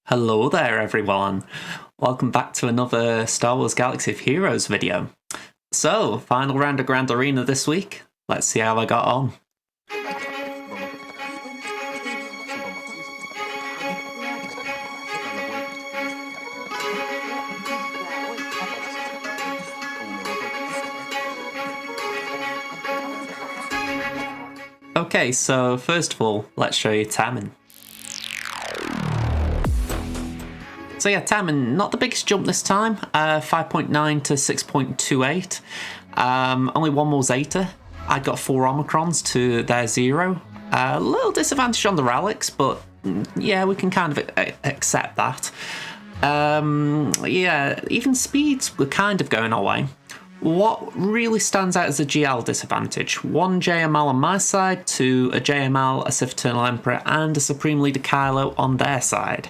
Hello there everyone, welcome back to another Star Wars Galaxy of Heroes video. So, final round of Grand Arena this week, let's see how I got on. Okay, so first of all, let's show you Temmin. So yeah, Temmin, not the biggest jump this time, 5.9 to 6.28. Only one more Zeta. I got 4 Omicrons to their 0. A little disadvantage on the relics, but yeah, we can kind of accept that. Yeah, even speeds were kind of going our way. What really stands out as a GL disadvantage? 1 JML on my side to a JML, a Sith Eternal Emperor, and a Supreme Leader Kylo on their side.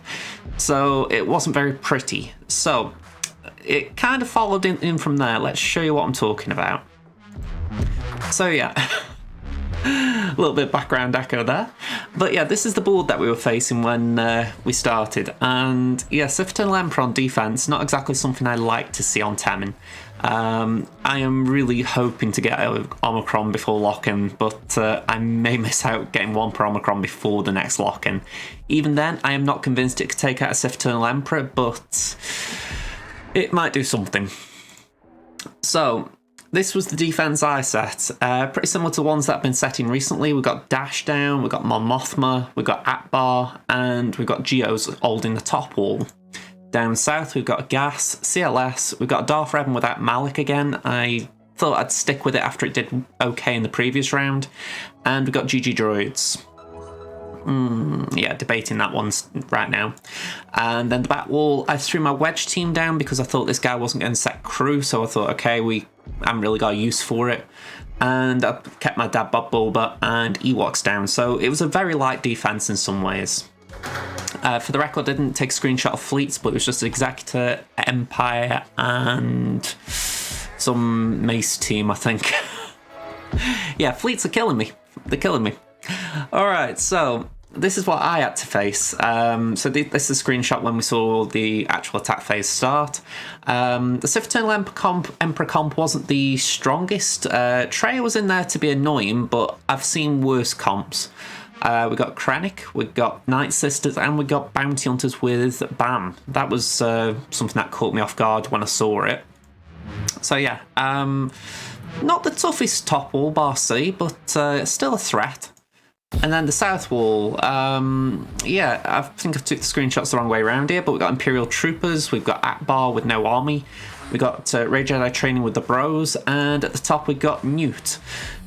So it wasn't very pretty. So it kind of followed in from there. Let's show you what I'm talking about. So yeah, a little bit of background echo there. But yeah, this is the board that we were facing when we started. And yeah, Sith Eternal Emperor on defense, not exactly something I like to see on Temmin. I am really hoping to get Omicron before lock-in, but I may miss out getting 1 per Omicron before the next lock-in. Even then, I am not convinced it could take out a Sith Eternal Emperor, but it might do something. So, this was the defense I set. Pretty similar to ones that I've been setting recently. We've got Dash Down, we've got Mon Mothma, we've got Akbar, and we've got Geos holding the top wall. Down south, we've got Gas, CLS, we've got Darth Revan without Malik again. I thought I'd stick with it after it did okay in the previous round. And we've got GG Droids. Yeah, debating that one right now. And then the back wall, I threw my Wedge team down because I thought this guy wasn't going to set crew, so I thought, okay, I haven't really got a use for it. And I kept my Dad Bob Boba and Ewoks down, so it was a very light defense in some ways. For the record, I didn't take a screenshot of fleets, but it was just Executor, Empire, and some Mace team, I think. Yeah, fleets are killing me. They're killing me. Alright, so this is what I had to face. So this is a screenshot when we saw the actual attack phase start. The Sith Eternal Emperor comp wasn't the strongest. Traya was in there to be annoying, but I've seen worse comps. We got Krennic, we got Night Sisters, and we got Bounty Hunters with BAM. That was something that caught me off guard when I saw it. So yeah, not the toughest top wall, bar C, but still a threat. And then the south wall, yeah, I think I took the screenshots the wrong way around here, but we've got Imperial Troopers, we've got Akbar with no army, we got Rey Jedi training with the Bros, and at the top we've got Newt.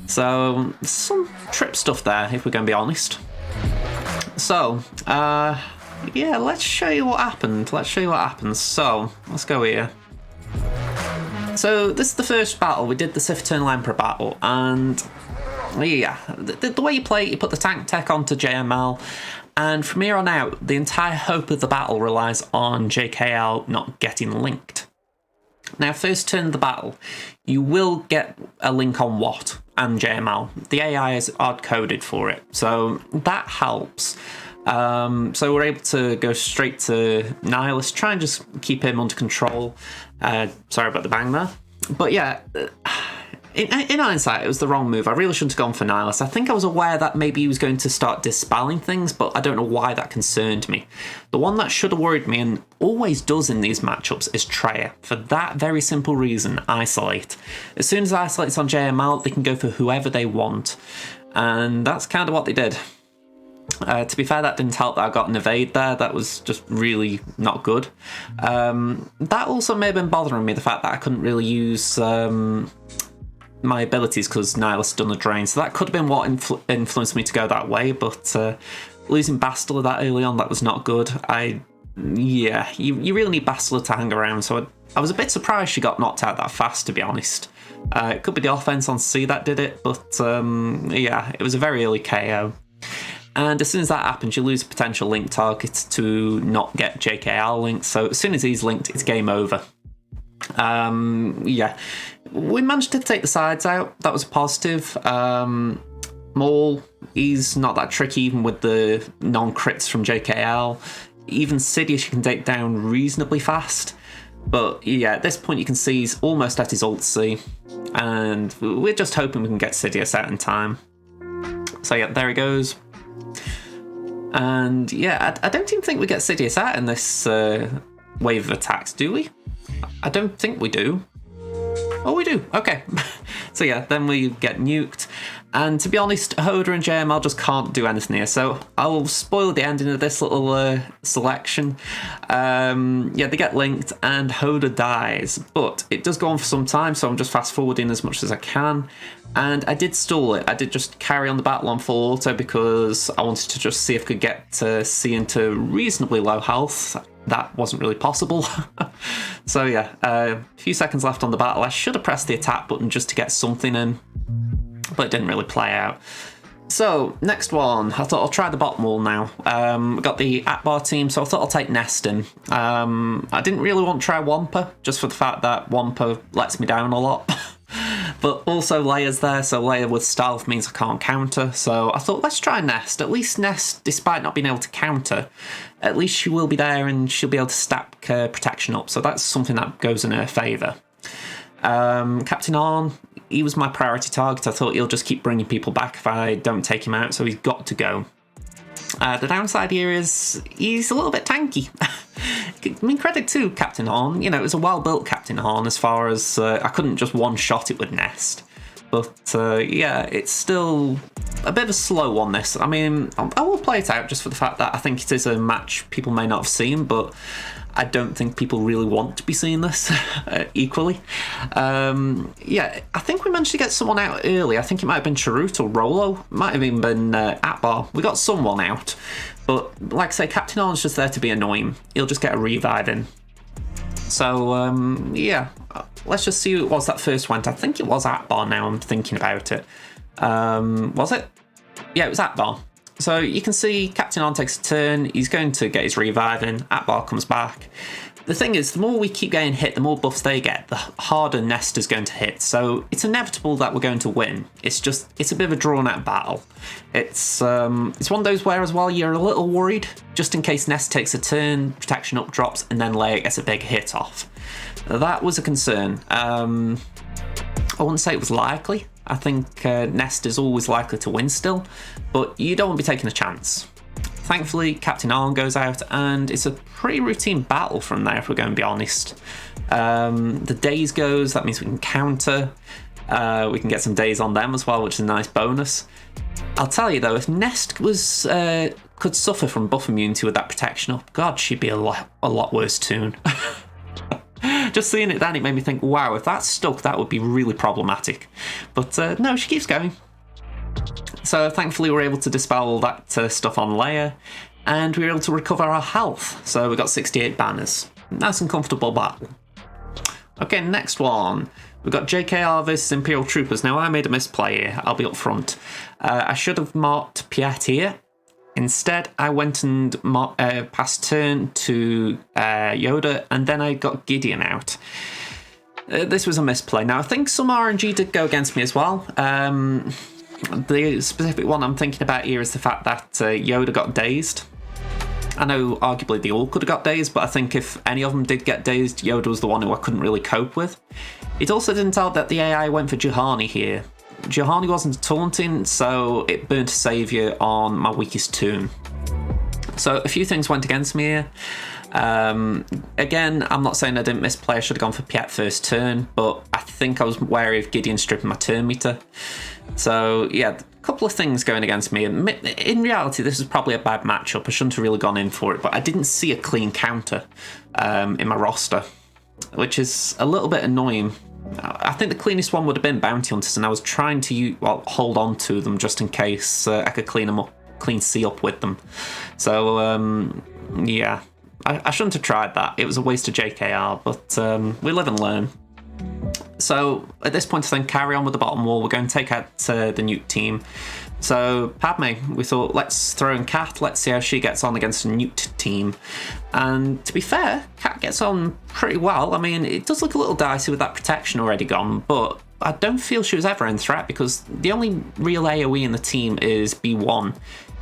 So, some trip stuff there, if we're going to be honest. So, yeah, let's show you what happened. So, let's go here. So, this is the first battle. We did the Sith Eternal Emperor battle, and yeah, the way you play it, you put the tank tech onto JML, and from here on out, the entire hope of the battle relies on JKL not getting linked. Now, first turn of the battle, you will get a link on Watt and JML. The AI is hard-coded for it, so that helps. So we're able to go straight to Nihilus, try and just keep him under control. Sorry about the bang there. But yeah, in hindsight, it was the wrong move. I really shouldn't have gone for Nihilus. I think I was aware that maybe he was going to start dispelling things, but I don't know why that concerned me. The one that should have worried me, and always does in these matchups, is Traya. For that very simple reason, isolate. As soon as isolate's on JML, they can go for whoever they want. And that's kind of what they did. To be fair, that didn't help that I got an evade there. That was just really not good. That also may have been bothering me, the fact that I couldn't really use my abilities because Nihilus done a drain, so that could have been what influenced me to go that way, but losing Bastila that early on, that was not good. Yeah, you really need Bastila to hang around, so I was a bit surprised she got knocked out that fast, to be honest. It could be the offense on C that did it, but yeah, it was a very early KO. And as soon as that happens, you lose a potential link target to not get JKL linked, so as soon as he's linked, it's game over. Yeah, we managed to take the sides out. That was positive. Maul, he's not that tricky even with the non-crits from JKL. Even Sidious you can take down reasonably fast. But yeah, at this point you can see he's almost at his ult C, and we're just hoping we can get Sidious out in time. So yeah, there he goes. And yeah, I don't even think we get Sidious out in this wave of attacks, do we? I don't think we do. Oh, we do. Okay. So yeah, then we get nuked. And to be honest, Hoda and JML just can't do anything here. So I'll spoil the ending of this little selection. Yeah, they get linked and Hoda dies. But it does go on for some time, so I'm just fast forwarding as much as I can. And I did stall it. I did just carry on the battle on full auto because I wanted to just see if I could get C into reasonably low health. That wasn't really possible. So yeah, a few seconds left on the battle. I should have pressed the attack button just to get something in, but it didn't really play out. So next one, I thought I'll try the bottom wall now. I got the Akbar team, so I thought I'll take Nest in. I didn't really want to try Wampa, just for the fact that Wampa lets me down a lot. But also Leia's there, so Leia with stealth means I can't counter. So I thought, let's try Nest. At least Nest, despite not being able to counter, at least she will be there and she'll be able to stack protection up. So that's something that goes in her favour. Captain Arn, he was my priority target. I thought he'll just keep bringing people back if I don't take him out, so he's got to go. The downside here is he's a little bit tanky. I mean, credit to Captain Horn. You know, it was a well-built Captain Horn as far as I couldn't just one-shot it with Nest. But yeah, it's still a bit of a slow one, this. I mean, I will play it out just for the fact that I think it is a match people may not have seen, but I don't think people really want to be seeing this equally. Yeah, I think we managed to get someone out early. I think it might have been Charut or Rolo. Might have even been Akbar. We got someone out. But like I say, Captain Orange's just there to be annoying. He'll just get a revive in. So, yeah, let's just see who it was that first went. I think it was Akbar now I'm thinking about it. Was it? Yeah, it was Akbar. So you can see Captain On takes a turn, he's going to get his revive in, Akbar comes back. The thing is, the more we keep getting hit, the more buffs they get, the harder Nest is going to hit. So it's inevitable that we're going to win. It's a bit of a drawn out battle. It's one of those where as well you're a little worried, just in case Nest takes a turn, protection up drops, and then Leia gets a big hit off. That was a concern. I wouldn't say it was likely. I think Nest is always likely to win still, but you don't want to be taking a chance. Thankfully, Captain Arn goes out, and it's a pretty routine battle from there, if we're going to be honest. The days goes, that means we can counter. We can get some days on them as well, which is a nice bonus. I'll tell you though, if Nest was could suffer from buff immunity with that protection up, God, she'd be a lot worse tune. Just seeing it then, it made me think, wow, if that's stuck, that would be really problematic. But no, she keeps going. So thankfully we're able to dispel all that stuff on Leia, and we were able to recover our health. So we got 68 banners. Nice and comfortable battle. Okay, next one. We've got JKR versus Imperial Troopers. Now I made a misplay here, I'll be up front. I should have marked Piet here. Instead, I went and passed turn to Yoda, and then I got Gideon out. This was a misplay. Now, I think some RNG did go against me as well. The specific one I'm thinking about here is the fact that Yoda got dazed. I know arguably they all could have got dazed, but I think if any of them did get dazed, Yoda was the one who I couldn't really cope with. It also didn't help that the AI went for Juhani here. Juhani wasn't taunting, so it burnt a saviour on my weakest toon. So a few things went against me here. Again, I'm not saying I didn't misplay, I should have gone for Piet first turn, but I think I was wary of Gideon stripping my turn meter. So yeah, a couple of things going against me. In reality, this is probably a bad matchup. I shouldn't have really gone in for it, but I didn't see a clean counter in my roster, which is a little bit annoying. I think the cleanest one would have been Bounty Hunters, and I was trying to hold on to them just in case I could clean C up with them. So yeah, I shouldn't have tried that. It was a waste of JKR, but we live and learn. So at this point, I think carry on with the bottom wall. We're going to take out the nuke team. So Padme, we thought, let's throw in Kat, let's see how she gets on against a nuked team. And to be fair, Kat gets on pretty well. I mean, it does look a little dicey with that protection already gone, but I don't feel she was ever in threat because the only real AoE in the team is B1.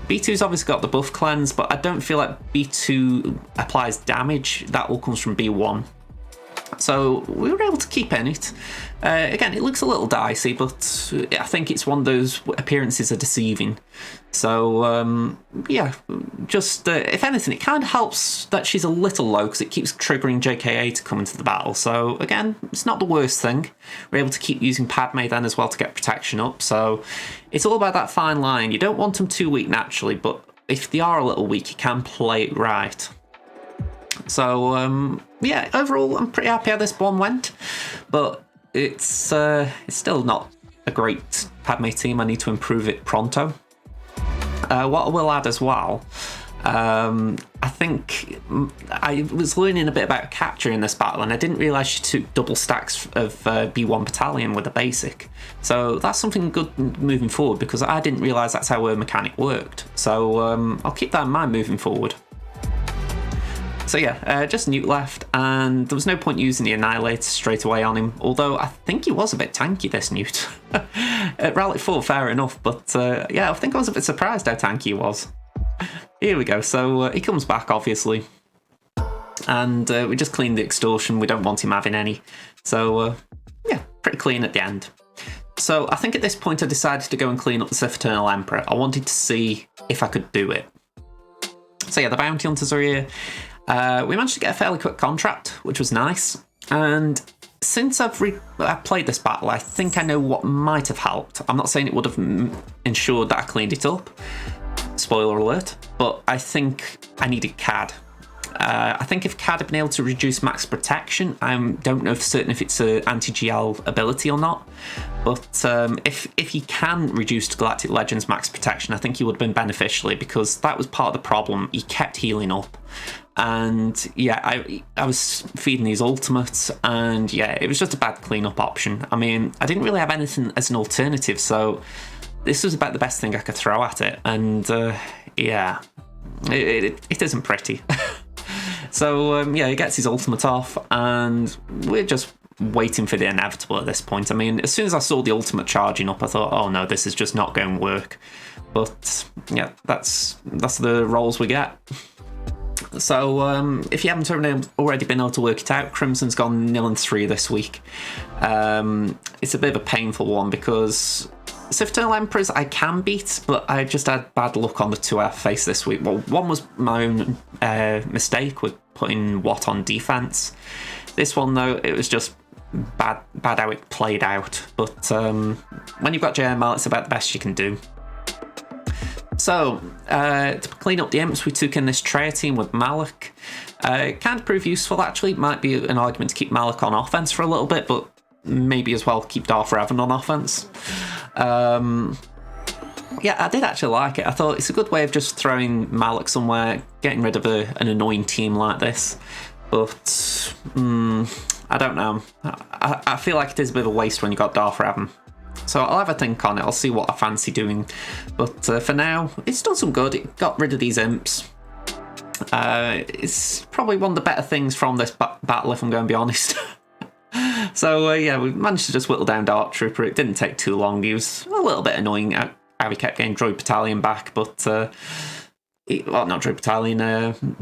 B2's obviously got the buff cleanse, but I don't feel like B2 applies damage. That all comes from B1. So we were able to keep in it. Again, it looks a little dicey, but I think it's one of those appearances are deceiving. So yeah, just if anything, it kind of helps that she's a little low because it keeps triggering JKA to come into the battle. So again, it's not the worst thing. We're able to keep using Padme then as well to get protection up. So it's all about that fine line. You don't want them too weak naturally, but if they are a little weak, you can play it right. So yeah, overall I'm pretty happy how this one went, but it's still not a great Padme team. I need to improve it pronto. What I will add as well, I think I was learning a bit about capture in this battle, and I didn't realise she took double stacks of B1 battalion with a basic. So that's something good moving forward, because I didn't realise that's how her mechanic worked. So I'll keep that in mind moving forward. So yeah, just Newt left, and there was no point using the Annihilator straight away on him, although I think he was a bit tanky, this Newt. At Rally 4, fair enough, but yeah, I think I was a bit surprised how tanky he was. Here we go, so he comes back, obviously, and we just cleaned the extortion. We don't want him having any, so yeah, pretty clean at the end. So I think at this point I decided to go and clean up the Sith Eternal Emperor. I wanted to see if I could do it. So yeah, the bounty hunters are here. We managed to get a fairly quick contract, which was nice. And since I've played this battle, I think I know what might have helped. I'm not saying it would have ensured that I cleaned it up. Spoiler alert. But I think I needed CAD. I think if CAD had been able to reduce max protection, I don't know for certain if it's an anti-GL ability or not, but if he can reduce Galactic Legends max protection, I think he would have been beneficially, because that was part of the problem. He kept healing up, and yeah, I was feeding these ultimates, and yeah, it was just a bad cleanup option. I mean, I didn't really have anything as an alternative, so this was about the best thing I could throw at it, and yeah, it isn't pretty. So yeah, he gets his ultimate off, and we're just waiting for the inevitable at this point. I mean, as soon as I saw the ultimate charging up, I thought, oh no, this is just not going to work. But yeah, that's the rolls we get. So if you haven't already been able to work it out, Crimson's gone 0-3 this week. It's a bit of a painful one, because Sith Eternal Emperors I can beat, but I just had bad luck on the two I faced this week. Well, one was my own mistake with putting Watt on defense. This one, though, it was just bad how it played out. But when you've got JML, it's about the best you can do. So, to clean up the imps, we took in this Treya team with Malak. It can prove useful, actually. It might be an argument to keep Malak on offense for a little bit, but maybe as well keep Darth Revan on offense. Yeah, I did actually like it. I thought it's a good way of just throwing Malak somewhere, getting rid of an annoying team like this. But I don't know. I feel like it is a bit of a waste when you got Darth Revan. So I'll have a think on it. I'll see what I fancy doing. But for now, it's done some good. It got rid of these imps. It's probably one of the better things from this battle, if I'm going to be honest. So yeah, we managed to just whittle down Dark Trooper. It didn't take too long. He was a little bit annoying how he kept getting Droid Battalion back, but well, not Droid Battalion,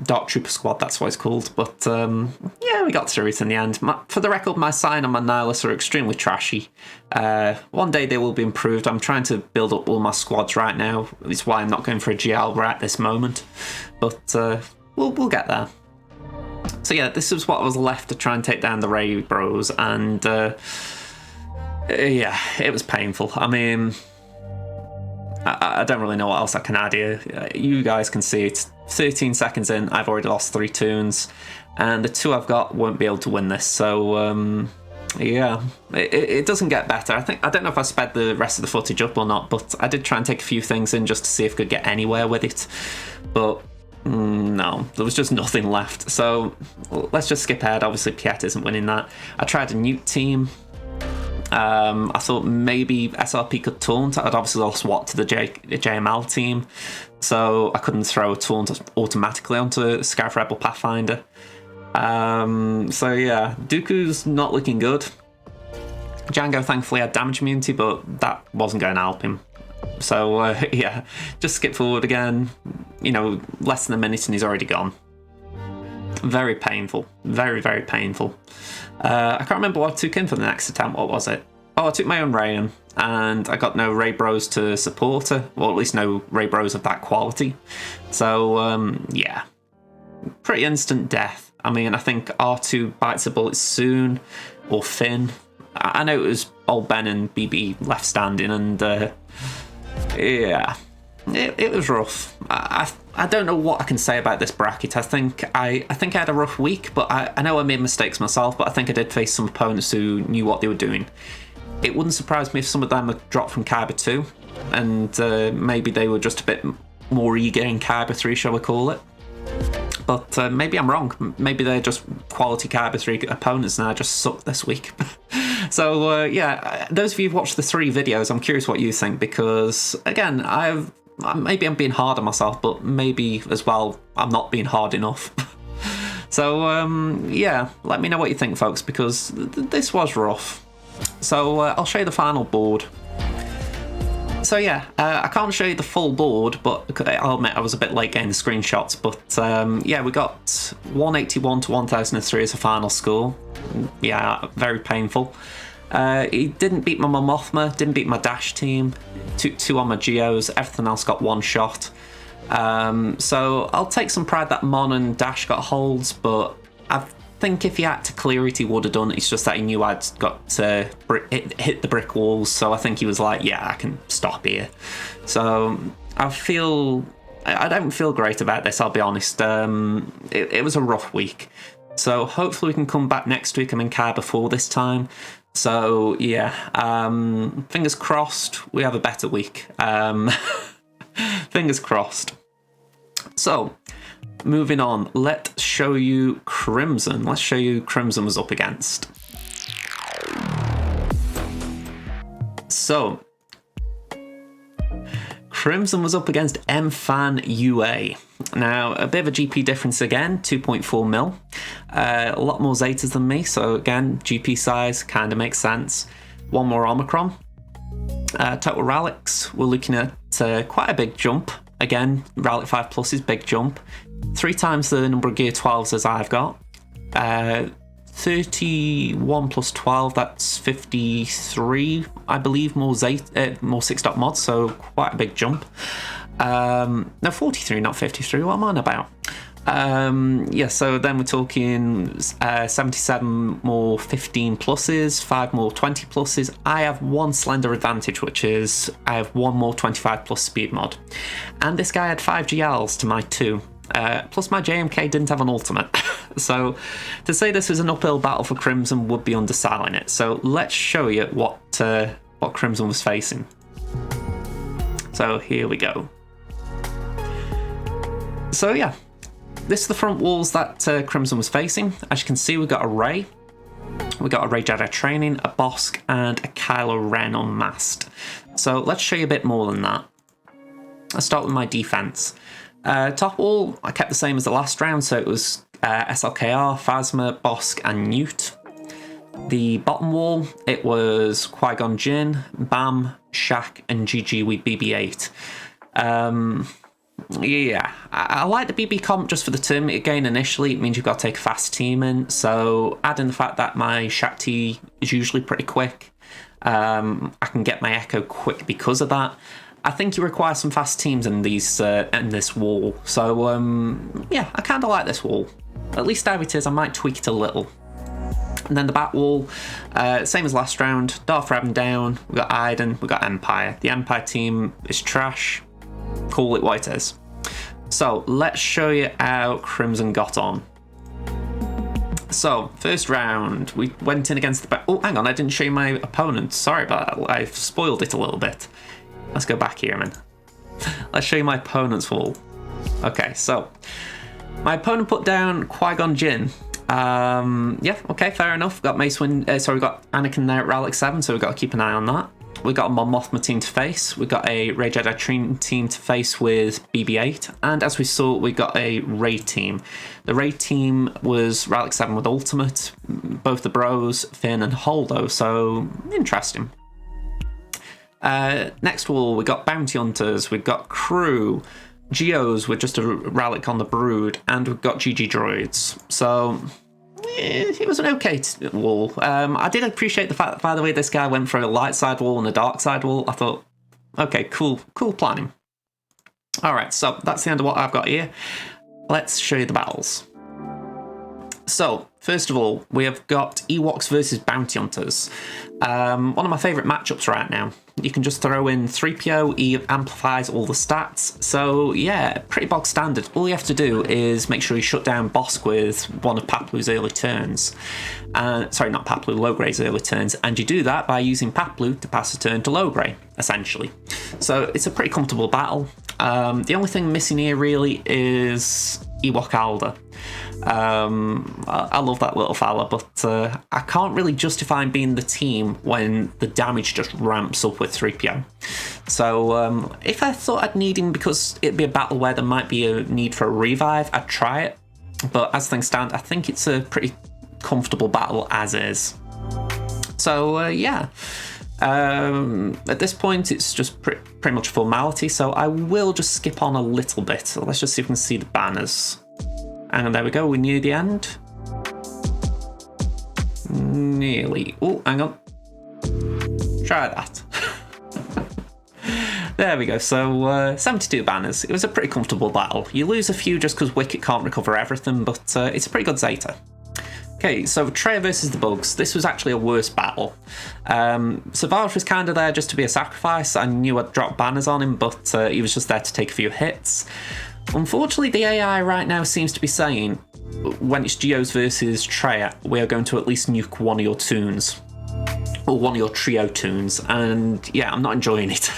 Dark Trooper Squad, that's what it's called. But yeah, we got through it in the end. For the record, my Sign and my Nihilus are extremely trashy. One day they will be improved. I'm trying to build up all my squads right now. It's why I'm not going for a GL right at this moment. But we'll get there. So yeah, this was what was left to try and take down the Ray Bros, and yeah, it was painful. I mean, I don't really know what else I can add here. You guys can see it. 13 seconds in, I've already lost 3 toons, and the 2 I've got won't be able to win this. So yeah, it doesn't get better. I don't know if I sped the rest of the footage up or not, but I did try and take a few things in just to see if I could get anywhere with it. But no, there was just nothing left. So let's just skip ahead. Obviously, Piet isn't winning that. I tried a Newt team. I thought maybe SRP could taunt. I'd obviously lost Watt to the JML team, so I couldn't throw a taunt automatically onto Scarif Rebel Pathfinder. So yeah, Dooku's not looking good. Django thankfully had damage immunity, but that wasn't going to help him. So yeah, just skip forward again. You know, less than a minute and he's already gone. Very painful. Very, very painful. I can't remember what I took in for the next attempt. What was it? Oh, I took my own Ray in, and I got no Ray Bros to support her, or at least no Ray Bros of that quality. So, yeah. Pretty instant death. I mean, I think R2 bites a bullet soon, or Finn. I know it was old Ben and BB left standing, and yeah, it was rough. I don't know what I can say about this bracket. I think I had a rough week, but I know I made mistakes myself, but I think I did face some opponents who knew what they were doing. It wouldn't surprise me if some of them had dropped from Kyber 2, and maybe they were just a bit more eager in Kyber 3, shall we call it. But maybe I'm wrong. Maybe they're just quality Kyber 3 opponents and I just suck this week. So, yeah, those of you who've watched the 3 videos, I'm curious what you think, because, again, maybe I'm being hard on myself, but maybe, as well, I'm not being hard enough. So, yeah, let me know what you think, folks, because this was rough. So, I'll show you the final board. So yeah, I can't show you the full board, but I'll admit I was a bit late getting the screenshots. But yeah, we got 181 to 1003 as a final score. Yeah, very painful. He didn't beat my Mothma, didn't beat my Dash team, took 2 on my Geos, everything else got 1 shot. So I'll take some pride that Mon and Dash got holds, but I think if he had to clear it, he would have done. It's just that he knew I'd got to hit the brick walls, so I think he was like, yeah, I can stop here. So I don't feel great about this, I'll be honest. It was a rough week. So hopefully we can come back next week. I'm in Kyber 4 this time. So yeah, fingers crossed we have a better week. Fingers crossed. So, moving on, let's show you Crimson. Let's show you Crimson was up against. So, Crimson was up against M-Fan UA. Now, a bit of a GP difference again, 2.4 mil. A lot more Zetas than me, so again, GP size kind of makes sense. 1 more Omicron. Total Relics, we're looking at quite a big jump. Again, Relic 5 Plus is big jump. 3 times the number of Gear 12s as I've got. 31 plus 12, that's 53, I believe, more 6-dot mods, so quite a big jump. No, 43, not 53, what am I on about? Yeah, so then we're talking 77 more 15 pluses, 5 more 20 pluses. I have 1 slender advantage, which is I have 1 more 25 plus speed mod. And this guy had 5 GLs to my 2. Plus my JMK didn't have an ultimate. So to say this was an uphill battle for Crimson would be underselling it. So let's show you what Crimson was facing. So here we go. So yeah. This is the front walls that Crimson was facing. As you can see, we've got a Ray. We've got a Ray Jedi Training, a Bosk, and a Kylo Ren unmasked. So let's show you a bit more than that. Let's start with my defense. Top wall, I kept the same as the last round, so it was SLKR, Phasma, Bosk, and Newt. The bottom wall, it was Qui-Gon Jinn, Bam, Shaq, and GG with BB-8. Yeah, I like the BB comp just for the turn gain initially. It means you've got to take a fast team in. So adding the fact that my Shaq T is usually pretty quick, I can get my Echo quick because of that. I think you require some fast teams in this wall. So yeah, I kind of like this wall. At least how it is, I might tweak it a little. And then the back wall, same as last round. Darth Revan down. We got Iden. We got Empire. The Empire team is trash. Call it what it is. So let's show you how Crimson got on. So first round, we went in against the back. Oh, hang on, I didn't show you my opponent. Sorry about that. I've spoiled it a little bit. Let's go back here, man. Let's show you my opponent's wall. Okay, so my opponent put down Qui-Gon Jinn. Yeah, okay, fair enough. Got Mace Windu. Sorry, we got Anakin there at Relic 7, so we've got to keep an eye on that. We got a Mon Mothma team to face. We got a Ray Jedi Training team to face with BB-8, and as we saw, we got a Ray team. The Ray team was Relic 7 with Ultimate, both the Bros, Finn and Holdo. So interesting. Next wall, we got Bounty Hunters, we've got Crew, Geos with just a relic on the Brood, and we've got GG Droids. So it was an okay wall. I did appreciate the fact that, by the way, this guy went for a light side wall and a dark side wall. I thought, okay, cool planning. All right, so that's the end of what I've got here. Let's show you the battles. So, first of all, we have got Ewoks versus Bounty Hunters. One of my favourite matchups right now. You can just throw in 3PO, he amplifies all the stats. So, yeah, pretty bog standard. All you have to do is make sure you shut down Bosk with one of Paplu's early turns. Sorry, not Paplu, Logray's early turns. And you do that by using Paplu to pass a turn to Logray, essentially. So, it's a pretty comfortable battle. The only thing missing here, really, is Ewok Alder. I love that little fella, but I can't really justify him being the team when the damage just ramps up with 3PO. So if I thought I'd need him because it'd be a battle where there might be a need for a revive, I'd try it. But as things stand, I think it's a pretty comfortable battle as is. So yeah. At this point, it's just pretty much a formality, so I will just skip on a little bit. So let's just see if we can see the banners. And there we go, we're near the end. Nearly. Oh, hang on. Try that. There we go, so 72 banners. It was a pretty comfortable battle. You lose a few just because Wicket can't recover everything, but it's a pretty good Zeta. Okay, so Traya versus the Bugs. This was actually a worse battle. Savage was kind of there just to be a sacrifice. I knew I'd drop banners on him, but he was just there to take a few hits. Unfortunately, the AI right now seems to be saying, when it's Geos versus Traya, we are going to at least nuke one of your toons. Or one of your trio toons. And yeah, I'm not enjoying it.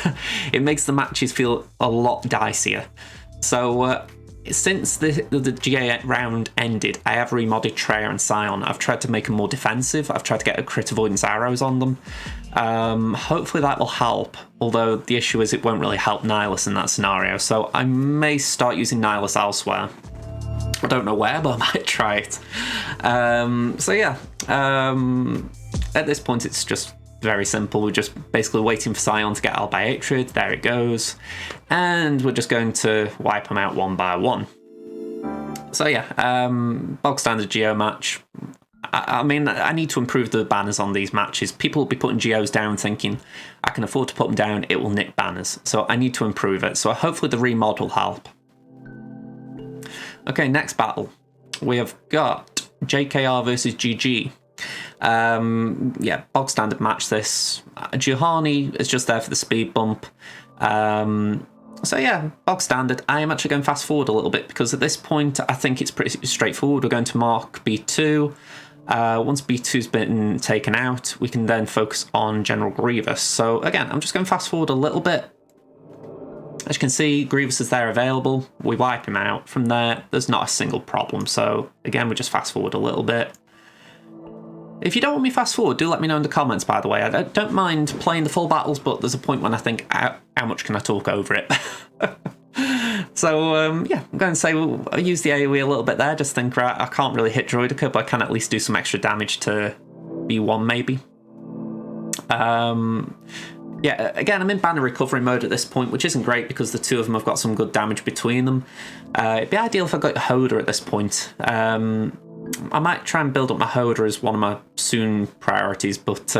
It makes the matches feel a lot dicier. So since the GA round ended, I have remodded Traya and Scion. I've tried to make them more defensive. I've tried to get a crit avoidance arrows on them. Hopefully that will help, although the issue is it won't really help Nihilus in that scenario, so I may start using Nihilus elsewhere. I don't know where, but I might try it. So yeah, at this point it's just very simple. We're just basically waiting for Scion to get out by Hatred. There it goes. And we're just going to wipe them out one by one. So yeah, bog standard Geo match. I mean, I need to improve the banners on these matches. People will be putting Geos down thinking, I can afford to put them down, it will nick banners. So I need to improve it. So hopefully the remod will help. Okay, next battle. We have got JKR versus GG. Yeah, bog standard match this. Juhani is just there for the speed bump. So yeah, bog standard. I am actually going fast forward a little bit because at this point I think it's pretty straightforward. We're going to mark B2. Once B2's been taken out, we can then focus on General Grievous. So again, I'm just going fast forward a little bit. As you can see, Grievous is there available. We wipe him out. From there, there's not a single problem. So again, we just fast forward a little bit. If you don't want me fast forward, do let me know in the comments, by the way. I don't mind playing the full battles, but there's a point when I think, how much can I talk over it? So, yeah, I'm going to say I use the AoE a little bit there. Just think, right, I can't really hit Droidica, but I can at least do some extra damage to B1, maybe. Yeah, again, I'm in banner recovery mode at this point, which isn't great because the two of them have got some good damage between them. It'd be ideal if I got Hoda at this point. I might try and build up my Hoda as one of my soon priorities, but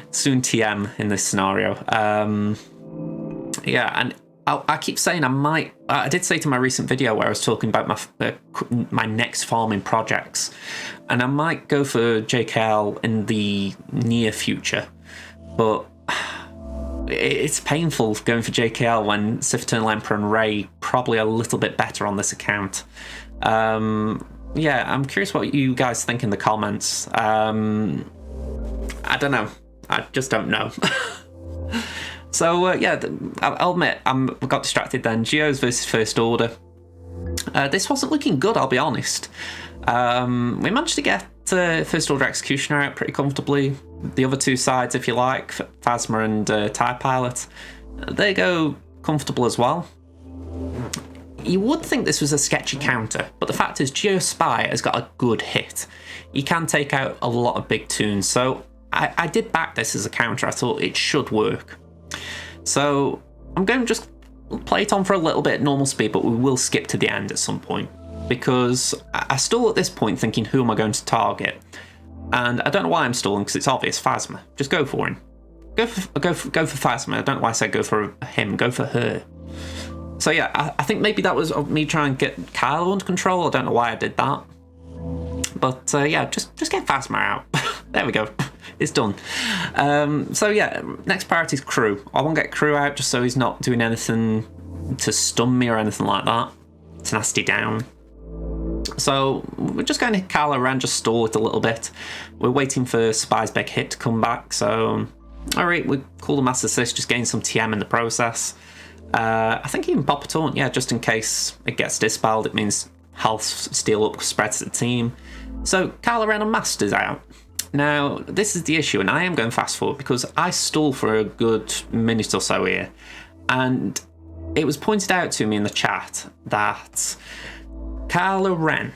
soon TM in this scenario. Yeah, and I keep saying I did say to my recent video where I was talking about my next farming projects, and I might go for JKL in the near future, but it's painful going for JKL when Sith Eternal Emperor and Rey probably a little bit better on this account. Yeah, I'm curious what you guys think in the comments. I don't know. I just don't know. So, yeah, I'll admit, I got distracted then. Geos versus First Order. This wasn't looking good, I'll be honest. We managed to get First Order Executioner out pretty comfortably. The other two sides, if you like, Phasma and TIE Pilot, they go comfortable as well. You would think this was a sketchy counter, but the fact is Geo Spy has got a good hit. He can take out a lot of big toons, so I did back this as a counter. I thought it should work. So I'm going to just play it on for a little bit at normal speed, but we will skip to the end at some point, because I stall at this point thinking, who am I going to target? And I don't know why I'm stalling, because it's obvious, Phasma. Just go for him. Go for Phasma. I don't know why I said go for him. Go for her. So yeah, I think maybe that was me trying to get Kylo under control. I don't know why I did that. But yeah, just get Phasma out. There we go. It's done. So yeah, next priority is crew. I want to get crew out just so he's not doing anything to stun me or anything like that. It's nasty down. So we're just going to hit Kylo around, just stall it a little bit. We're waiting for Spy's big hit to come back. So alright, we call the Master Assist, just gain some TM in the process. I think even pop a taunt, yeah, just in case it gets dispelled. It means health steal up spreads to the team. So Kylo Ren and Master's out. Now, this is the issue, and I am going fast forward because I stall for a good minute or so here. And it was pointed out to me in the chat that Kylo Ren,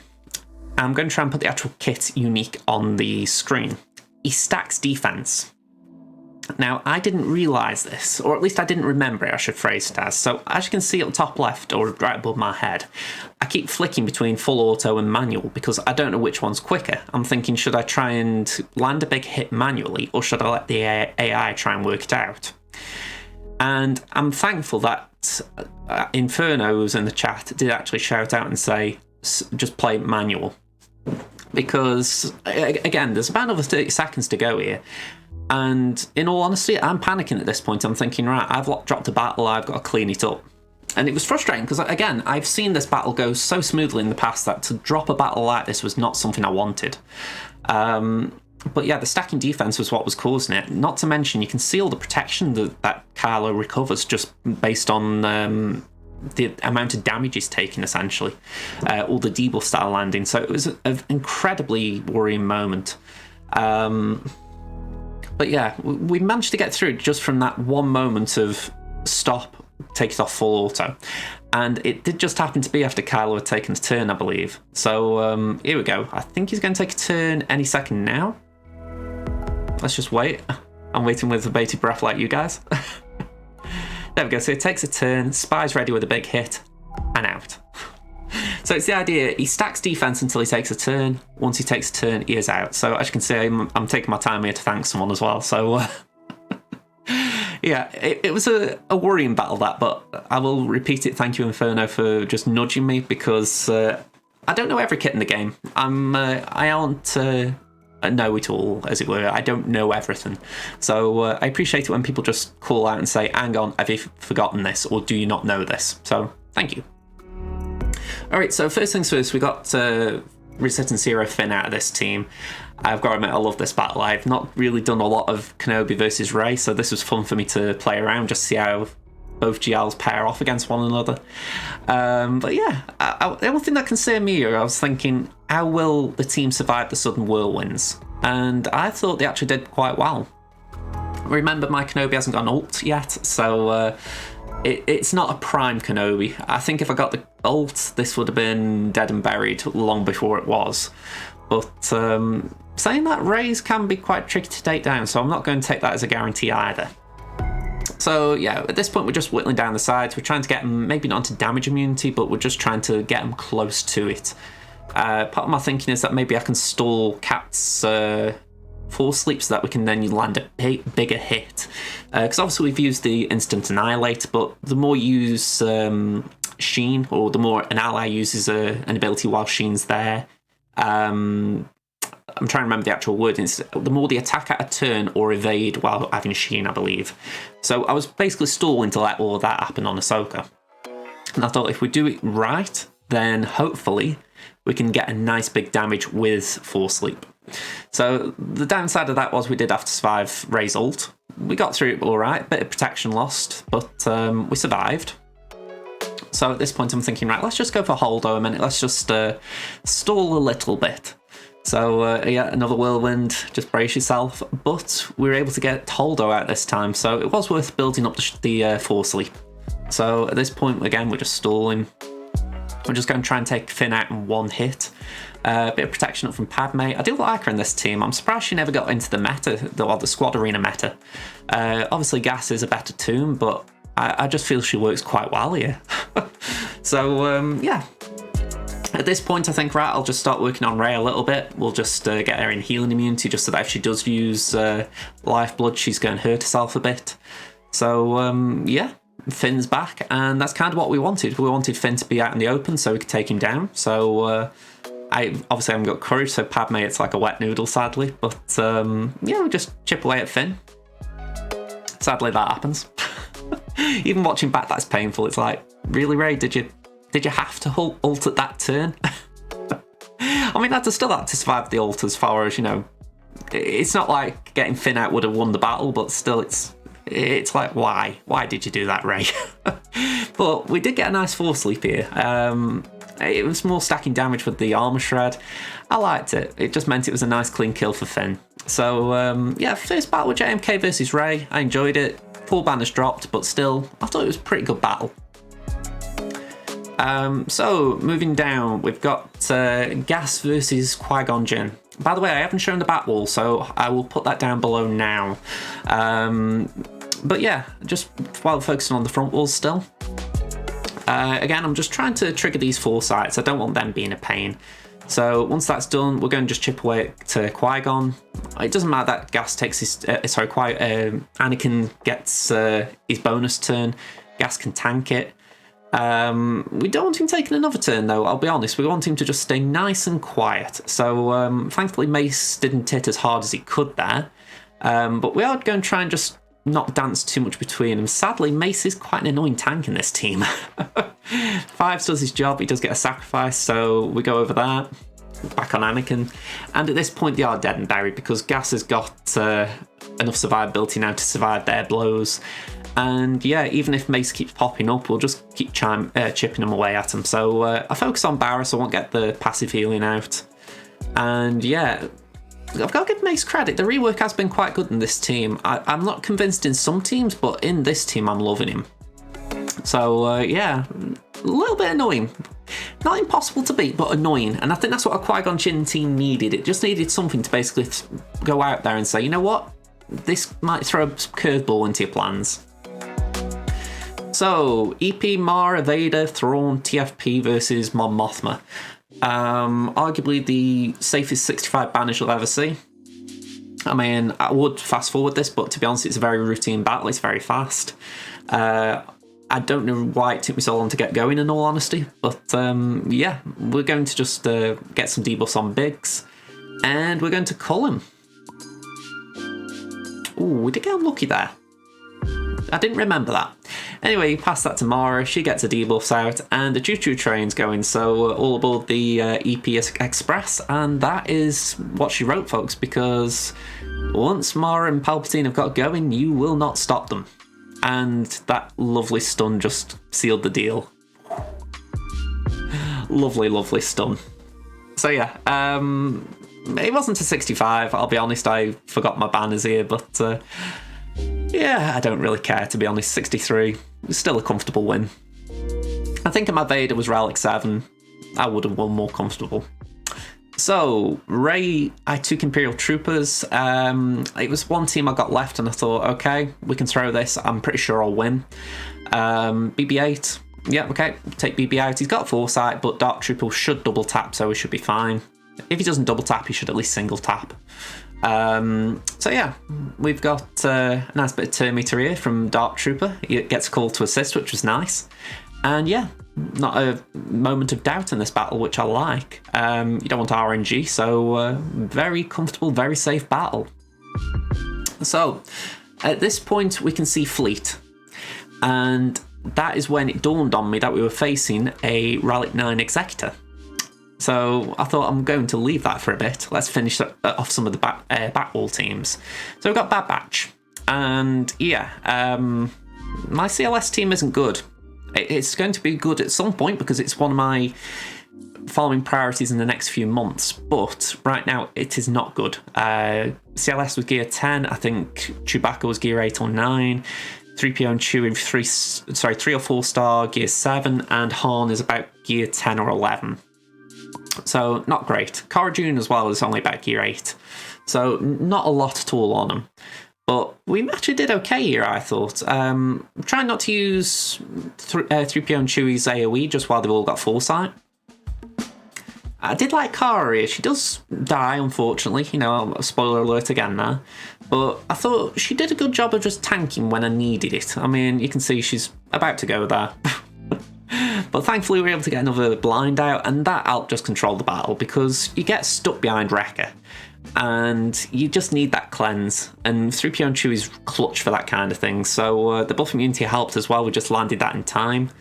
I'm going to try and put the actual kit unique on the screen. He stacks defense. Now, I didn't realise this, or at least I didn't remember it, I should phrase it as. So, as you can see up top left, or right above my head, I keep flicking between full auto and manual because I don't know which one's quicker. I'm thinking, should I try and land a big hit manually, or should I let the AI try and work it out? And I'm thankful that Infernos in the chat did actually shout out and say, just play manual. Because, again, there's about another 30 seconds to go here. And in all honesty, I'm panicking at this point. I'm thinking, right, I've dropped a battle, I've got to clean it up. And it was frustrating because, again, I've seen this battle go so smoothly in the past that to drop a battle like this was not something I wanted. But yeah, the stacking defense was what was causing it. Not to mention, you can see all the protection that Kylo recovers just based on the amount of damage he's taking, essentially. All the debuff style landing. So it was an incredibly worrying moment. But yeah, we managed to get through just from that one moment of stop, take it off full auto. And it did just happen to be after Kylo had taken a turn, I believe. So here we go. I think he's going to take a turn any second now. Let's just wait. I'm waiting with a bated breath like you guys. There we go. So he takes a turn, Spy's ready with a big hit, and out. So it's the idea, he stacks defense until he takes a turn. Once he takes a turn, he is out. So as you can see, I'm taking my time here to thank someone as well. So yeah, it was a worrying battle that, but I will repeat it. Thank you, Inferno, for just nudging me because I don't know every kit in the game. I aren't a know-it-all, as it were. I don't know everything. So I appreciate it when people just call out and say, hang on, have you forgotten this? Or do you not know this? So thank you. Alright, so first things first, we got Reset and Zero Finn out of this team. I've got to admit, I love this battle. I've not really done a lot of Kenobi versus Rey, so this was fun for me to play around, just see how both GLs pair off against one another. But yeah, the only thing that concerned me here, I was thinking, how will the team survive the sudden whirlwinds? And I thought they actually did quite well. Remember, my Kenobi hasn't got an ult yet, so it's not a prime Kenobi. I think if I got the ult, this would have been dead and buried long before it was. But saying that, Rey's can be quite tricky to take down, so I'm not going to take that as a guarantee either. So yeah, at this point we're just whittling down the sides. We're trying to get them, maybe not into damage immunity, but we're just trying to get them close to it. Part of my thinking is that maybe I can stall Cat's Force Sleep so that we can then land a bigger hit. Because obviously we've used the Instant Annihilate, but the more you use Sheen, or the more an ally uses an ability while Sheen's there, I'm trying to remember the actual word. It's the more they attack at a turn or evade while having Sheen, I believe. So I was basically stalling to let all of that happen on Ahsoka. And I thought if we do it right, then hopefully we can get a nice big damage with Force Sleep. So the downside of that was we did have to survive Rey's ult. We got through it all right, bit of protection lost, but we survived. So at this point I'm thinking, right, let's just go for Holdo a minute. Let's just stall a little bit. So yeah, another whirlwind, just brace yourself. But we were able to get Holdo out this time, so it was worth building up the Force Sleep. So at this point, again, we're just stalling. We're just going to try and take Finn out in one hit. A bit of protection up from Padme. I do like her in this team. I'm surprised she never got into the meta, the squad arena meta. Obviously, Gas is a better toon, but I just feel she works quite well here. So, yeah. At this point, I think, right, I'll just start working on Rey a little bit. We'll just get her in healing immunity, just so that if she does use lifeblood, she's going to hurt herself a bit. So, yeah. Finn's back, and that's kind of what we wanted. We wanted Finn to be out in the open so we could take him down. So I obviously haven't got courage, so Padme, it's like a wet noodle, sadly. But yeah, we just chip away at Finn. Sadly, that happens. Even watching back, that's painful. It's like, really, Rey, did you have to ult at that turn? I mean, I'd still had to survive the ult as far as, you know, it's not like getting Finn out would have won the battle, but still it's like, why? Why did you do that, Rey? But we did get a nice force leap here. It was more stacking damage with the armor shred. I liked it. It just meant it was a nice clean kill for Finn. So, yeah, first battle with JMK versus Rey. I enjoyed it. Full banners dropped, but still, I thought it was a pretty good battle. So, moving down, we've got Gas versus Qui-Gon Jinn. By the way, I haven't shown the bat wall, so I will put that down below now. But yeah, just while focusing on the front walls still. Again, I'm just trying to trigger these foresights. I don't want them being a pain. So once that's done, we're going to just chip away to Qui-Gon. It doesn't matter that Gas takes his... Anakin gets his bonus turn. Gas can tank it. We don't want him taking another turn, though, I'll be honest. We want him to just stay nice and quiet. So thankfully Mace didn't hit as hard as he could there. But we are going to try and just not dance too much between them. Sadly, Mace is quite an annoying tank in this team. Fives does his job, he does get a sacrifice, so we go over that. Back on Anakin. And at this point, they are dead and buried because Gas has got enough survivability now to survive their blows. And yeah, even if Mace keeps popping up, we'll just keep chipping them away at him. So I focus on Barriss, I won't get the passive healing out. And yeah, I've got to give Mace credit. The rework has been quite good in this team. I'm not convinced in some teams, but in this team, I'm loving him. So yeah, a little bit annoying. Not impossible to beat, but annoying. And I think that's what a Qui-Gon Jinn team needed. It just needed something to basically go out there and say, you know what? This might throw a curveball into your plans. So, EP, Mara, Vader, Thrawn, TFP versus Mon Mothma. Arguably the safest 65 banners you'll ever see. I mean, I would fast forward this, but to be honest, it's a very routine battle. It's very fast. I don't know why it took me so long to get going, in all honesty. But yeah, we're going to just get some debuffs on Biggs. And we're going to cull him. Ooh, we did get unlucky there. I didn't remember that. Anyway, pass that to Mara. She gets her debuffs out, and the choo-choo train's going. So all aboard the EP Express, and that is what she wrote, folks. Because once Mara and Palpatine have got going, you will not stop them. And that lovely stun just sealed the deal. Lovely, lovely stun. So yeah, it wasn't a 65. I'll be honest, I forgot my banners here, but. Yeah, I don't really care, to be honest. 63, still a comfortable win. I think if my Vader was Relic 7, I would have won more comfortable. So, Rey, I took Imperial Troopers. It was one team I got left, and I thought, okay, we can throw this. I'm pretty sure I'll win. BB-8, yeah, okay, take BB out. He's got Foresight, but Dark Trooper should double tap, so he should be fine. If he doesn't double tap, he should at least single tap. So yeah, we've got a nice bit of turn meter here from Dark Trooper. He gets a call to assist, which was nice. And yeah, not a moment of doubt in this battle, which I like. You don't want RNG, so very comfortable, very safe battle. So at this point, we can see Fleet. And that is when it dawned on me that we were facing a Relic 9 Executor. So I thought I'm going to leave that for a bit. Let's finish off some of the Batwall teams. So we've got Bad Batch. And yeah, my CLS team isn't good. It's going to be good at some point because it's one of my following priorities in the next few months. But right now, it is not good. CLS was gear 10. I think Chewbacca was gear 8 or 9. 3PO and Chewie 3 or 4 star gear 7, and Han is about gear 10 or 11. So not great. Cara Dune as well is only about gear 8. So not a lot at all on them. But we actually did okay here, I thought. Trying not to use 3PO and Chewie's AoE just while they've all got foresight. I did like Cara here. She does die, unfortunately. You know, spoiler alert again there. But I thought she did a good job of just tanking when I needed it. I mean, you can see she's about to go there. But thankfully we were able to get another blind out, and that helped just control the battle, because you get stuck behind Wrecker. And you just need that cleanse, and 3PO and Chewie's clutch for that kind of thing. So the buff immunity helped as well. We just landed that in time.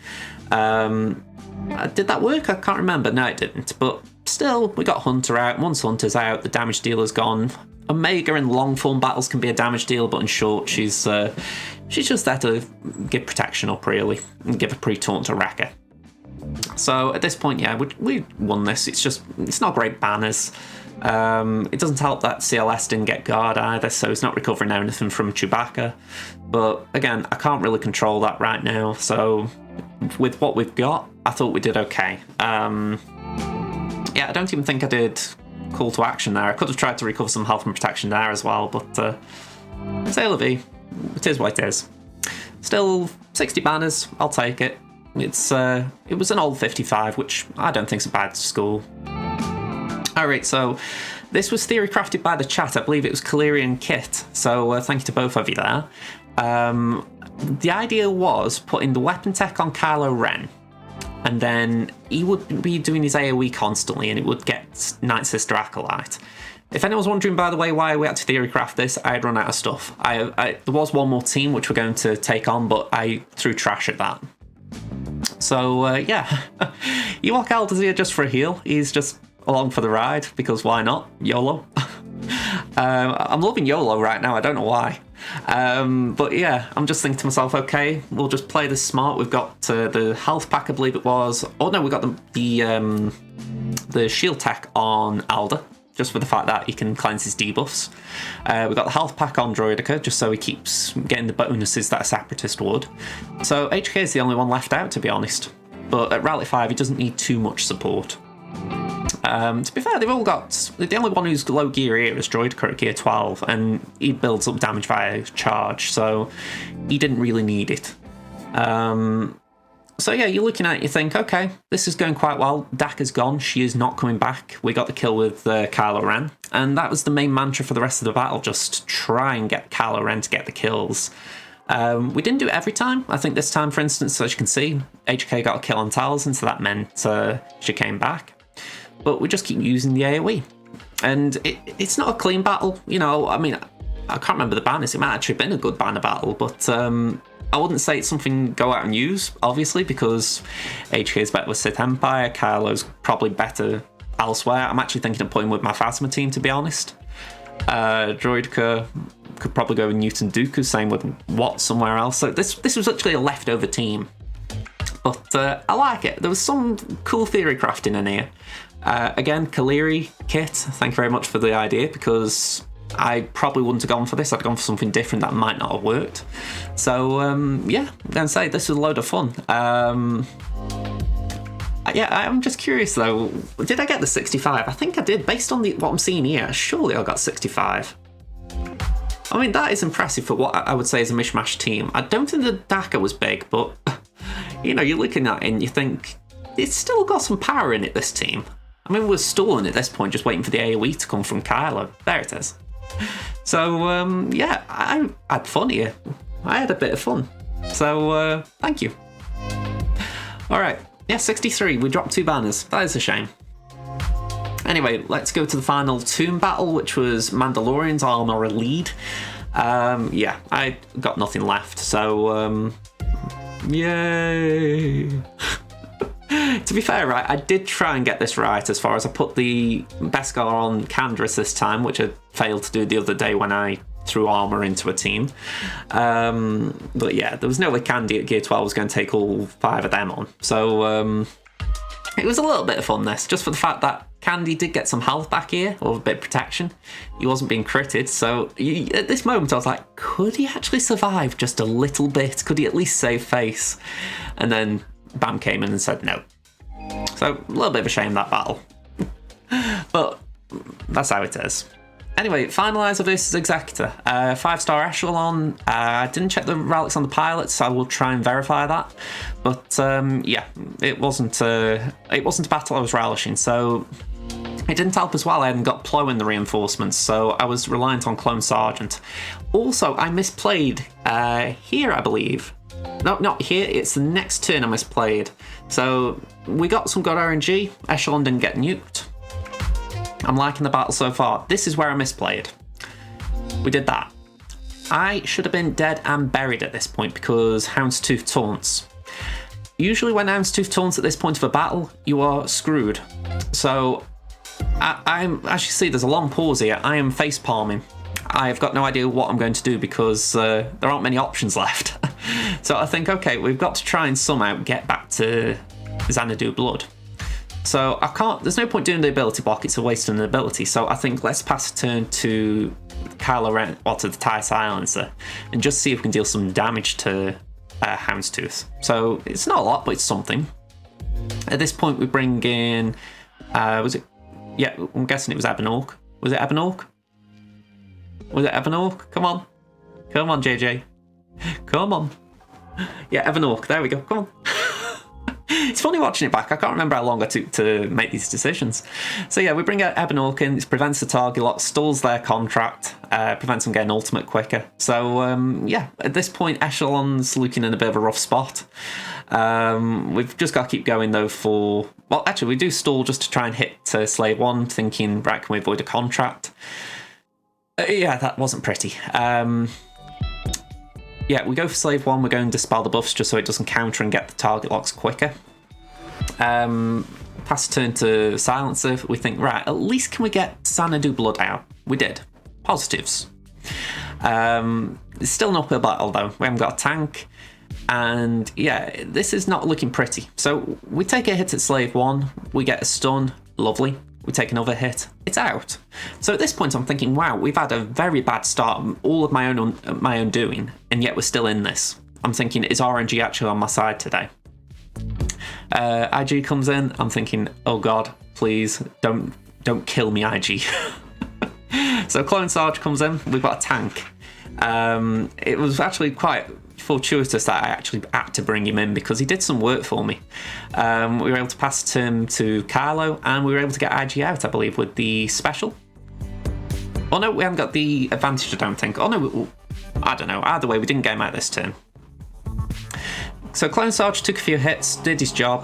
Did that work? I can't remember. No, it didn't. But still, we got Hunter out. Once Hunter's out, the damage dealer's gone. Omega in long form battles can be a damage dealer, but in short, she's just there to give protection up, really, and give a pre-taunt to Wrecker. So at this point, yeah, we won this. It's not great banners. It doesn't help that CLS didn't get guard either, so he's not recovering anything from Chewbacca. But again, I can't really control that right now, so with what we've got, I thought we did okay. Yeah, I don't even think I did call to action there. I could have tried to recover some health and protection there as well, but c'est la vie. It is what it is. Still, 60 banners, I'll take it. It was an old 55, which I don't think's a bad score. Alright, so this was theory crafted by the chat. I believe it was Kaleri and Kit, so thank you to both of you there. The idea was putting the weapon tech on Kylo Ren, and then he would be doing his AoE constantly, and it would get Night Sister Acolyte. If anyone's wondering, by the way, why we had to theory craft this, I had run out of stuff. There was one more team which we're going to take on, but I threw trash at that. So, yeah, Ewok Elder's here just for a heal. He's just along for the ride, because why not? YOLO. I'm loving YOLO right now, I don't know why. But yeah, I'm just thinking to myself, okay, we'll just play this smart. We've got the health pack, I believe it was. Oh no, we got the shield tech on Alder, just for the fact that he can cleanse his debuffs. We've got the health pack on Droidica, just so he keeps getting the bonuses that a Separatist would. So HK is the only one left out, to be honest. But at Rally 5, he doesn't need too much support. To be fair, they've all got... The only one who's low gear here is Droidica at gear 12, and he builds up damage via charge, so he didn't really need it. So yeah, you're looking at it, you think, okay, this is going quite well. Dak is gone, she is not coming back. We got the kill with Kylo Ren, and that was the main mantra for the rest of the battle, just try and get Kylo Ren to get the kills. We didn't do it every time. I think this time, for instance, as you can see, HK got a kill on Talzin, so that meant she came back. But we just keep using the AoE. And it's not a clean battle, you know. I mean, I can't remember the banners. It might actually have been a good banner battle, but I wouldn't say it's something to go out and use, obviously, because HK is better with Sith Empire, Kylo's probably better elsewhere. I'm actually thinking of putting with my Phasma team, to be honest. Droidica could probably go with Newton Dooku, same with Watt somewhere else. So this was actually a leftover team. But I like it. There was some cool theory crafting in here. Again, Kaleri, Kit, thank you very much for the idea, because I probably wouldn't have gone for this. I'd gone for something different that might not have worked. So, yeah, I'm going to say this was a load of fun. Yeah, I'm just curious though, did I get the 65? I think I did. Based on what I'm seeing here, surely I got 65. I mean, that is impressive for what I would say is a mishmash team. I don't think the DACA was big, but, you know, you're looking at it and you think, it's still got some power in it, this team. I mean, we're stalling at this point, just waiting for the AoE to come from Kylo. There it is. So, yeah, I had fun here. I had a bit of fun. So, thank you. All right. Yeah, 63. We dropped 2 banners. That is a shame. Anyway, let's go to the final tomb battle, which was Mandalorian's Armor Lead. Yeah, I got nothing left. So, yay. To be fair, right, I did try and get this right as far as I put the Beskar on Canderous this time, which I failed to do the other day when I threw armor into a team. But yeah, there was no way Candy at Gear 12 was going to take all 5 of them on. So It was a little bit of fun, this, just for the fact that Candy did get some health back here, or a bit of protection. He wasn't being critted, so at this moment I was like, could he actually survive just a little bit? Could he at least save face? And then Bam came in and said no. So a little bit of a shame, that battle. But that's how it is. Anyway, finaliser versus Executor. 5-star echelon. I didn't check the relics on the pilots, so I will try and verify that. But yeah, it wasn't a battle I was relishing. So it didn't help as well. I hadn't got Plo in the reinforcements, so I was reliant on Clone Sergeant. Also, I misplayed here, I believe. No, not here. It's the next turn I misplayed. So we got some good RNG. Echelon didn't get nuked. I'm liking the battle so far. This is where I misplayed. We did that. I should have been dead and buried at this point because Houndstooth taunts. Usually when Houndstooth taunts at this point of a battle, you are screwed. So I'm, as you see, there's a long pause here. I am face palming. I've got no idea what I'm going to do because there aren't many options left. So I think, okay, we've got to try and somehow get back to Xanadu Blood. So I can't, there's no point doing the ability block, it's a waste of an ability. So I think let's pass a turn to Kylo Ren, or to the TIE Silencer, and just see if we can deal some damage to Houndstooth. So it's not a lot, but it's something. At this point we bring in, was it, yeah, I'm guessing it was Ebenork. Was it Ebenork? Was it Ebenork? Come on. Come on, JJ. Come on. Yeah, Ebenork, there we go, come on. It's funny watching it back. I can't remember how long I took to make these decisions. So yeah, we bring out Ebenork in. It prevents the target lock, stalls their contract, prevents them getting ultimate quicker. So yeah, at this point, Echelon's looking in a bit of a rough spot. We've just got to keep going though for... Well, actually, we do stall just to try and hit Slave 1, thinking, right, can we avoid a contract? Yeah, that wasn't pretty. Yeah, we go for Slave 1, we're going to dispel the buffs just so it doesn't counter and get the target locks quicker. Pass turn to Silencer, we think, right, at least can we get Xanadu Blood out? We did. Positives. It's still an uphill battle though, we haven't got a tank, and yeah, this is not looking pretty. So we take a hit at Slave 1, we get a stun, lovely. We take another hit, it's out. So at this point I'm thinking, wow, we've had a very bad start, all of my own doing, and yet we're still in this. I'm thinking, is RNG actually on my side today? IG comes in, I'm thinking, oh god, please, don't kill me, IG. So Clone Sarge comes in, we've got a tank. It was actually quite fortuitous that I actually had to bring him in because he did some work for me. We were able to pass a turn to Kylo, and we were able to get IG out, I believe, with the special. Oh no, we haven't got the advantage, I don't think. Oh no, I don't know. Either way, we didn't get him out this turn. So Clone Sarge took a few hits, did his job.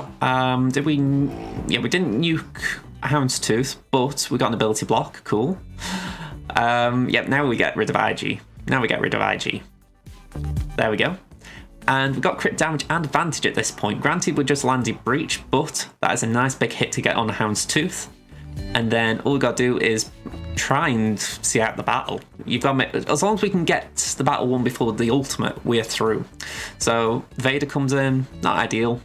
Did we? Yeah, we didn't nuke Houndstooth, but we got an ability block. Cool. Yep, now we get rid of IG. Now we get rid of IG. There we go. And we got crit damage and advantage at this point. Granted, we just landed Breach, but that is a nice big hit to get on Houndstooth. And then all we got to do is try and see out the battle. You've got to make, as long as we can get the battle won before the ultimate, we're through. So Vader comes in, not ideal.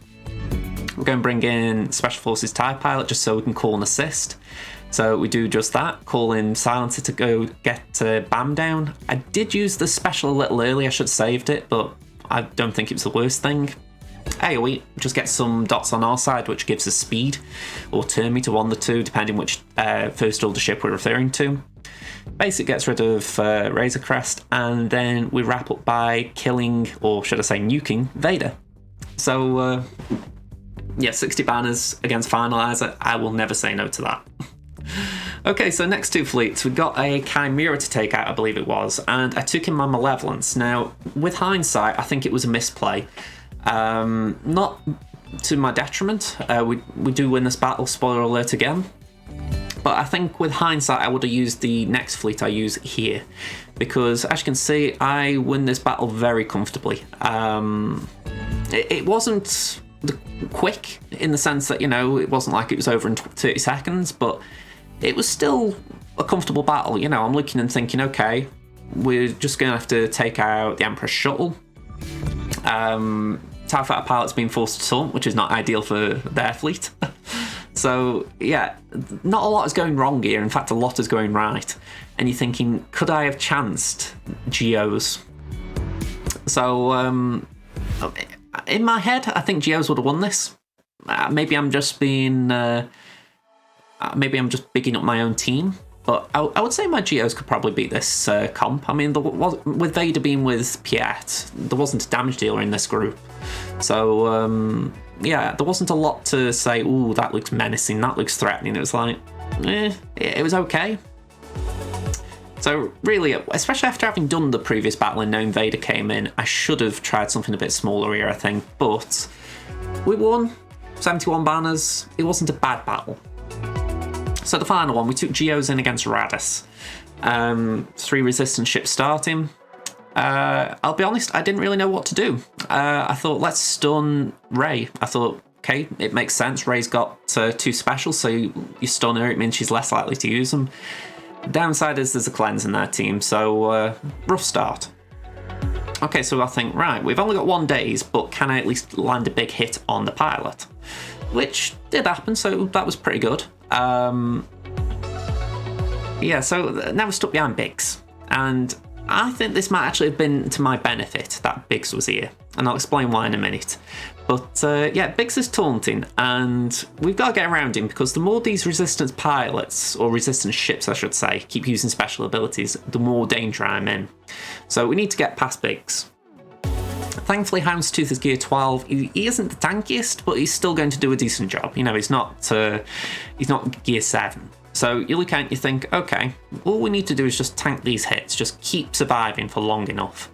We're going to bring in Special Forces TIE Pilot just so we can call and assist. So we do just that, call in Silencer to go get Bam down. I did use the special a little early, I should have saved it, but I don't think it was the worst thing. AoE, just get some dots on our side, which gives us speed, or turn meter, one of the two, depending which First Order ship we're referring to. Basic gets rid of Razor Crest, and then we wrap up by killing, or should I say nuking, Vader. So, yeah, 60 banners against Finalizer, I will never say no to that. Okay, so next two fleets, we got a Chimera to take out, I believe it was, and I took in my Malevolence. Now, with hindsight, I think it was a misplay. Not to my detriment, we do win this battle, spoiler alert again. But I think with hindsight, I would have used the next fleet I use here. Because, as you can see, I win this battle very comfortably. It wasn't quick, in the sense that, you know, it wasn't like it was over in 30 seconds, but it was still a comfortable battle. You know, I'm looking and thinking, okay, we're just going to have to take out the Emperor's shuttle. TIE Fighter pilot's being forced to taunt, which is not ideal for their fleet. So yeah, not a lot is going wrong here. In fact, a lot is going right. And you're thinking, could I have chanced GOs? So in my head, I think GOs would have won this. Maybe I'm just being, maybe I'm just bigging up my own team. But I would say my GOs could probably beat this comp. I mean, with Vader being with Piet, there wasn't a damage dealer in this group. So, yeah, there wasn't a lot to say, ooh, that looks menacing, that looks threatening. It was like, it was okay. So, really, especially after having done the previous battle and knowing Vader came in, I should have tried something a bit smaller here, I think. But we won, 71 banners. It wasn't a bad battle. So the final one, we took Geos in against Radis. 3 resistance ships starting. I'll be honest, I didn't really know what to do. I thought, let's stun Rey. I thought, okay, it makes sense. Rey's got 2 specials, so you stun her, it means she's less likely to use them. Downside is there's a cleanse in their team, so rough start. Okay, so I think, right, we've only got 1 days, but can I at least land a big hit on the pilot? Which did happen, so that was pretty good. Yeah, so now we're stuck behind Biggs, and I think this might actually have been to my benefit that Biggs was here, and I'll explain why in a minute. But yeah, Biggs is taunting, and we've got to get around him because the more these resistance pilots, or resistance ships I should say, keep using special abilities, the more danger I'm in. So we need to get past Biggs. Thankfully, Houndstooth is gear 12. He isn't the tankiest, but he's still going to do a decent job. You know, he's not gear 7. So you look at it and you think, okay, all we need to do is just tank these hits, just keep surviving for long enough.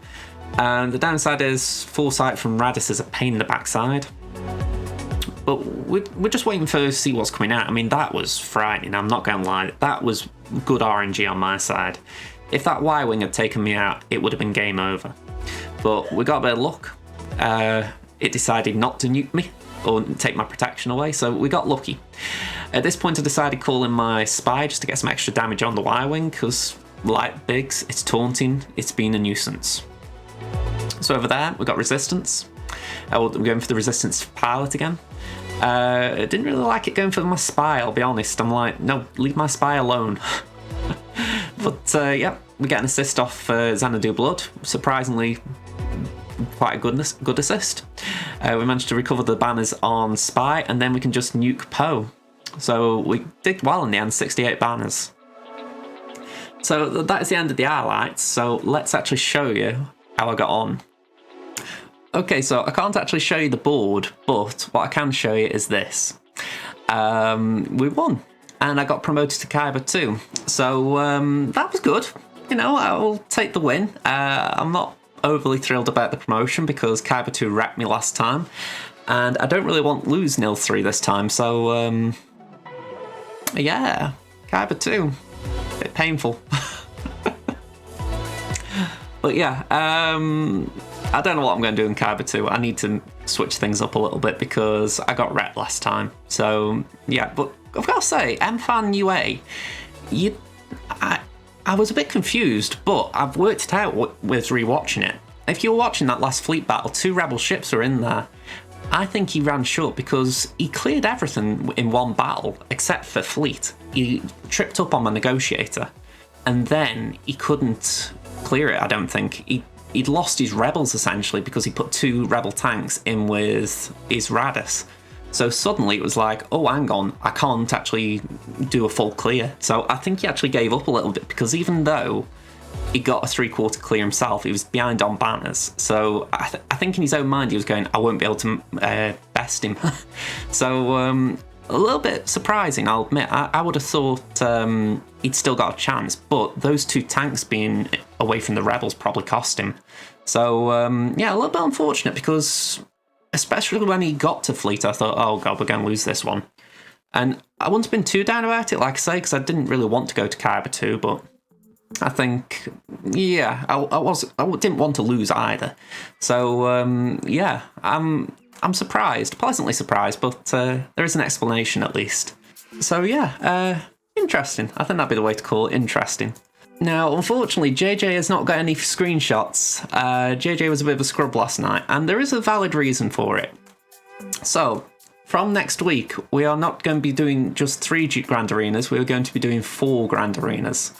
And the downside is foresight from Radis is a pain in the backside. But we're just waiting to see what's coming out. I mean, that was frightening, I'm not going to lie. That was good RNG on my side. If that Y-Wing had taken me out, it would have been game over. But we got a bit of luck. It decided not to nuke me or take my protection away, so we got lucky. At this point I decided to call in my spy just to get some extra damage on the Y-Wing, because like Biggs, it's taunting, it's been a nuisance. So over there, we got resistance. We're going for the resistance pilot again. I didn't really like it going for my spy, I'll be honest. I'm like, no, leave my spy alone. But yeah, we get an assist off Xanadu Blood. Surprisingly, quite a good assist. We managed to recover the banners on Spy, and then we can just nuke Poe. So we did well in the end, 68 banners. So that is the end of the highlights, so let's actually show you how I got on. Okay, so I can't actually show you the board, but what I can show you is this. We won, and I got promoted to Kyber too. So that was good. You know, I will take the win. I'm not overly thrilled about the promotion because Kyber 2 wrecked me last time, and I don't really want to lose 0-3 this time, so yeah, Kyber 2, bit painful. But yeah, I don't know what I'm going to do in Kyber 2. I need to switch things up a little bit because I got wrecked last time. So yeah, but I've got to say, MFan UA, I was a bit confused, but I've worked it out with rewatching it. If you were watching that last fleet battle, 2 rebel ships were in there. I think he ran short because he cleared everything in one battle except for fleet. He tripped up on my negotiator, and then he couldn't clear it, I don't think. He'd lost his rebels essentially because he put 2 rebel tanks in with his Radis. So suddenly it was like, oh, hang on, I can't actually do a full clear. So I think he actually gave up a little bit because even though he got a 3/4 clear himself, he was behind on banners. So I think in his own mind he was going, I won't be able to best him. So a little bit surprising, I'll admit. I would have thought he'd still got a chance, but those 2 tanks being away from the rebels probably cost him. So yeah, a little bit unfortunate because especially when he got to fleet, I thought, oh god, we're going to lose this one. And I wouldn't have been too down about it, like I say, because I didn't really want to go to Kyber 2, but I think, yeah, I didn't want to lose either. So yeah, I'm surprised, pleasantly surprised, but there is an explanation at least. So yeah, interesting. I think that'd be the way to call it, interesting. Now, unfortunately, JJ has not got any screenshots. JJ was a bit of a scrub last night, and there is a valid reason for it. So, from next week, we are not going to be doing just 3 Grand Arenas, we're going to be doing 4 Grand Arenas.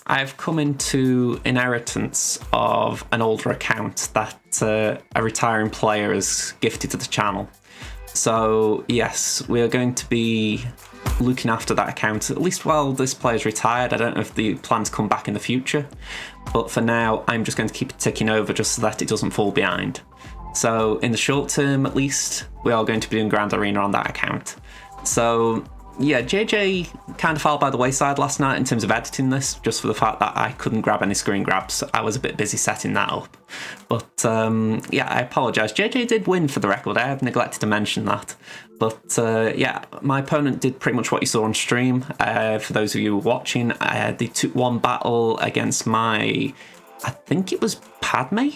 I've come into inheritance of an older account that a retiring player has gifted to the channel. So yes, we are going to be looking after that account, at least while this player's retired. I don't know if the plans come back in the future, but for now I'm just going to keep it ticking over just so that it doesn't fall behind. So in the short term at least, we are going to be doing Grand Arena on that account. So yeah, JJ kind of fell by the wayside last night in terms of editing this, just for the fact that I couldn't grab any screen grabs. I was a bit busy setting that up. But yeah, I apologise. JJ did win for the record. I have neglected to mention that. But yeah, my opponent did pretty much what you saw on stream. For those of you watching, they took one battle against my, I think it was Padme?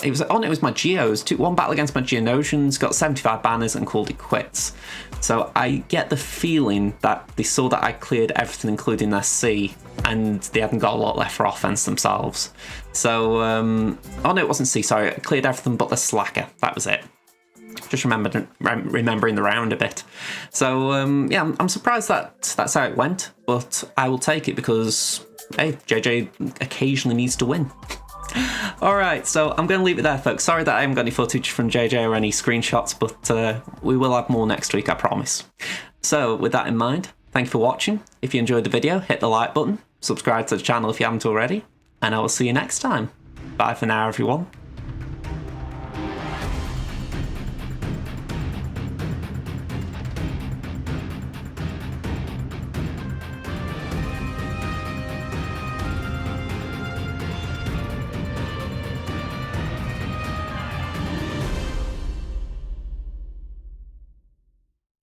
It was my Geos. Took one battle against my Geonosians, got 75 banners and called it quits. So I get the feeling that they saw that I cleared everything including their C, and they hadn't got a lot left for offense themselves. So, oh no, it wasn't C, sorry. I cleared everything but the Slacker. That was it. Just remembering the round a bit. So yeah, I'm surprised that that's how it went, but I will take it because, hey, JJ occasionally needs to win. Alright, so I'm going to leave it there, folks. Sorry that I haven't got any footage from JJ or any screenshots, but we will have more next week, I promise. So, with that in mind, thank you for watching. If you enjoyed the video, hit the like button, subscribe to the channel if you haven't already, and I will see you next time. Bye for now, everyone.